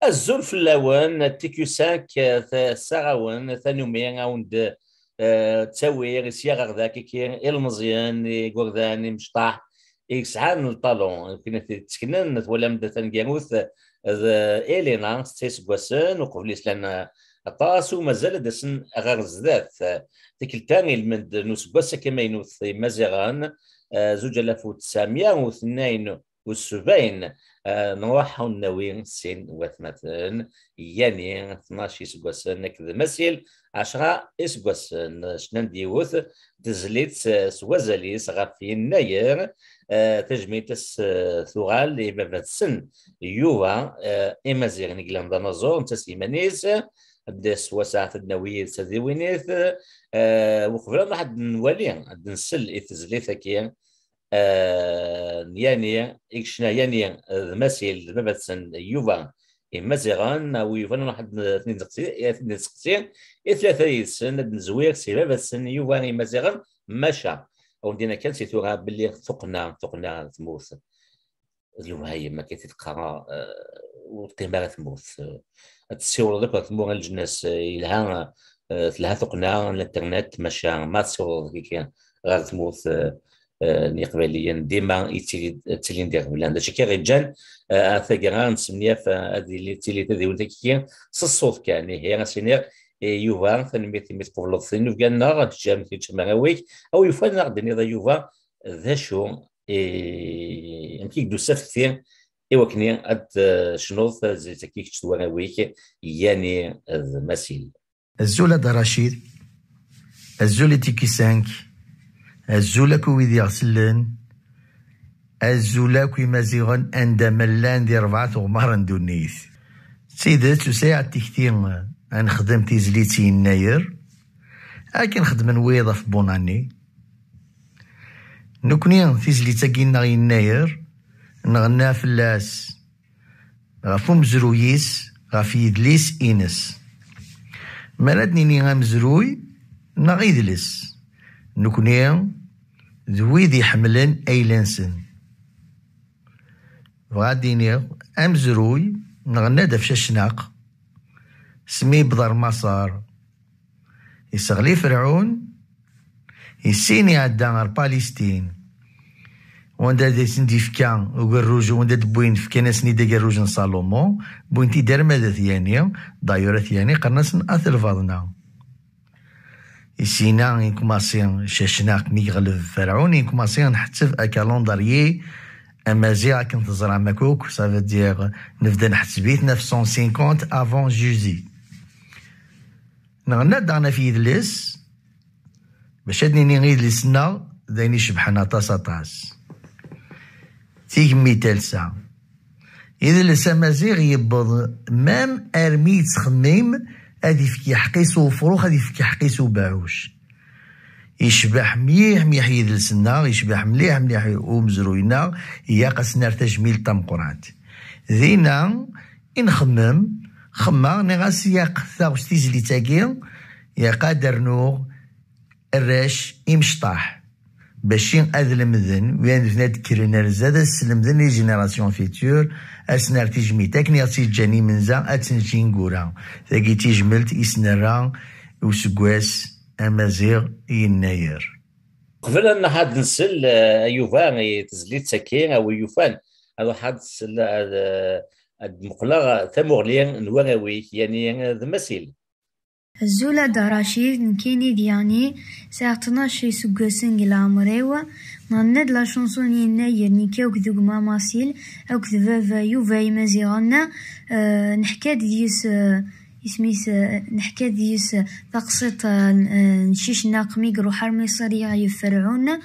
الزول في اللون تيكيو سانك ساغاون ثانيومي عاود تساوي سياغ غدا كي المزيان يقردان مشطاح يسعان الطالون كنا تسكنن ولا مدة تنقيموث إلينا ستيس بواسن وقبل لنا الطاس ومازال دسن غير زدات تكلتاني المند نوس بواسا كما ينوث مزيغان زوج ألاف وتسعمية واثنين والسبعين نروح النوين سين وثمثن يعني 12 سكواسن نكذ مسيل 10 سكواسن شنان ديوث تزليت سوازاليس غافي الناير تجميت ثغال إما السن يوفا إما زيغ نقلان دانازور نتسيمانيس دس وساعة النووية سذيوينيث وقبل ما حد نولي عند نسل إتزليث كيان يعني إكشنا يعني مثل مثلا يوفا مزيغان أو يوفا واحد اثنين سقسين ثلاثة يسن نزوير سي مثلا يوفا مزيغان مشى أو دينا كان سيتوها باللي ثقنا تموت اليوم هاي ما كتلقى وتهمها تموت تسيور ذكر تموت الجناس إلها تلها ثقنا الانترنت مشى ما تسيور كي غير تموت نقبليا ديما يتيلي ندير بلا هذا الشيء غير جان ثقرا نسميها فهذه اللي تيلي تذي ولدك الصوت كان هي غاسينير يوفا ثاني ميت قبل الصين وقالنا غتجام في تماويك او يوفا نقدر ذا يوفا ذا شو يمكن دو سفتي ايوكني اد شنوط زي تكيك تواويك يعني المسيل الزولة رشيد الزولة تيكي سانك الزولا كويدي غسلن الزولا كوي مازيغن عندما لان دي 4 غمار ندونيث سيدات وساعة تكتير نخدم تيزليتي يناير اكي نخدم نويضة في بوناني نكوني تيزليتا كينا يناير نغنى فلاس غفو مزرويس غف يدليس إنس مالادني غمزروي نغيدلس نكوني ذويذي حملن أيلانسن وغاديني أمزروي نغنى دفش الشناق سمي بضر مصار يسغلي فرعون يسيني عدا غير باليستين وندا دي سندي فكا وقروج وندا دبوين فكا ناسني دا قروج صالومون بوينتي دار ماذا ثياني دايرة ثياني قرناس أثل فاضنا يسينا ينكماسي شاشناق مي يغلب فرعون ينكماسي نحتف كالندريي امازيغ كنت تزرع مكوك سافا دير نبدا نحسبيت 950 افون جوزي نغنى دانا في يدلس باش هادني غيدلسنا دايني شبحنا طاس تيجمي تالسا يدلس امازيغ يبض مام ارمي تخميم هادي فكي حقيسو فروخ هادي فكي حقيسو باعوش يشبح مليح يدلسنا يشبح مليح ومزروينا ياقص نار تجميل تمقرات ذينا نخمم خما نغاس ياقثا وستيزلي تاكي يا قادر نوغ الراش يمشطاح باش اذل مذن وين فناد كرينال زاد السلم لي جينيراسيون فيتور اسنار تجمي تاكني تيجاني منزا اتنجي نقورا ثاقي تيجملت يسنرا وسكواس امازيغ يناير قبل ان حد نسل يوفان تزليت سكين او يوفان هذا حد سل المقلغ ثمغلين نواوي يعني ذا مسيل الزولة دراشيد نكيني دياني ساعة 12 سكوسن إلى عمريوة نند لا شونسون يناير نيكاو كذوق ماماسيل أو كذبا يوفا يمازيغنا نحكاد ديس اسميس نحكاد ديس تقسط نشيش ناقمي قرو حرمي صريع يفرعون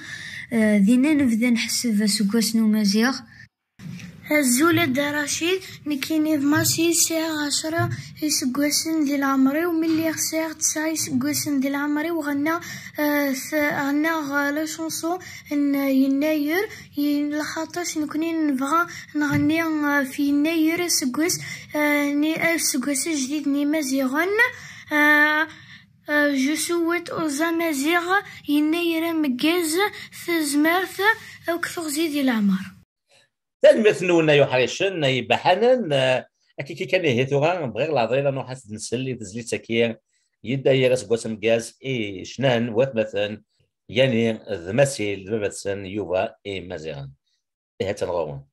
ذينا نبدا نحسب سكوسن ومازيغ الزولة دراشيد نكيني بماسي ساعة 10 يسقوسن ديال عمري وملي ساعة 9 يسقوسن ديال عمري وغنى غنى لا شونسون يناير لخاطرش نكوني نبغى نغني في يناير يسقوس سقوس جديد ني مازيغن جو سويت aux Amaziغ يناير مكاز في زمارث أو كثغ زيد العمر ثاني مثنونا يحرشن يبحنن كي كان هي ثوغا بغير العضيله نو حاس نسلي تزلي تاكيا يدا هي راس قوسم كاز اي شنان وات مثلا يعني ذمسيل مثلا يوبا اي مزيان اي تنغون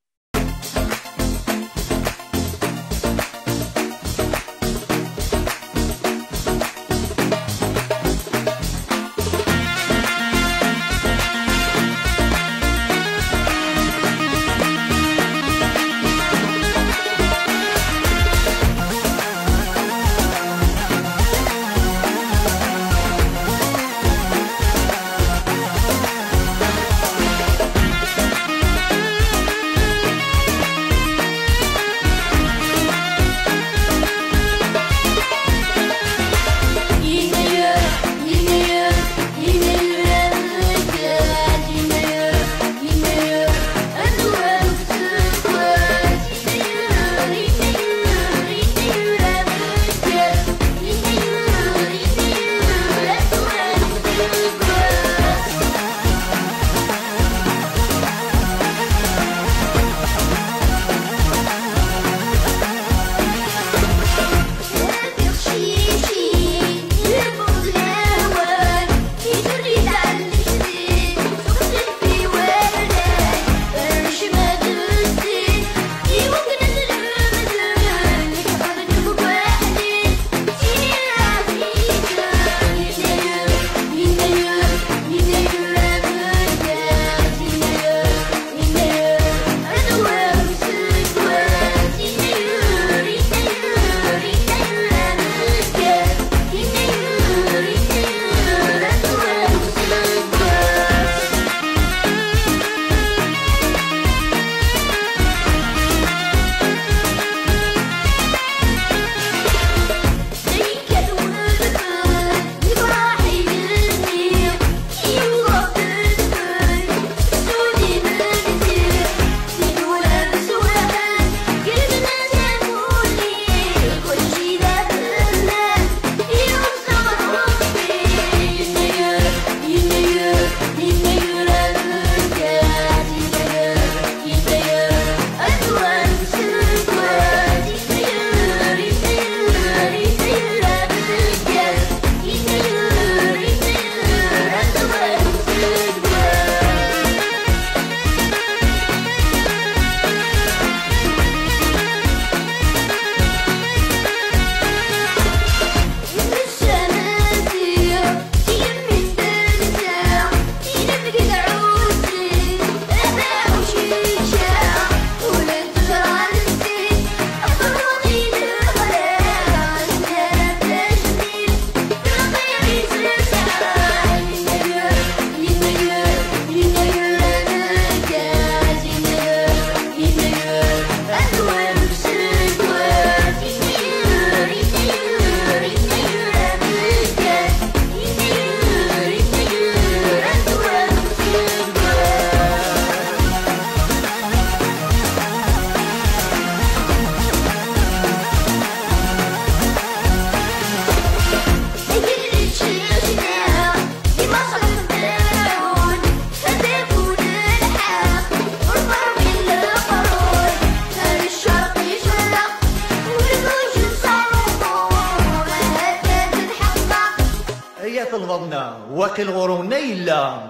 هي تلفظنا وكل غرونا يلا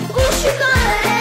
وشكرا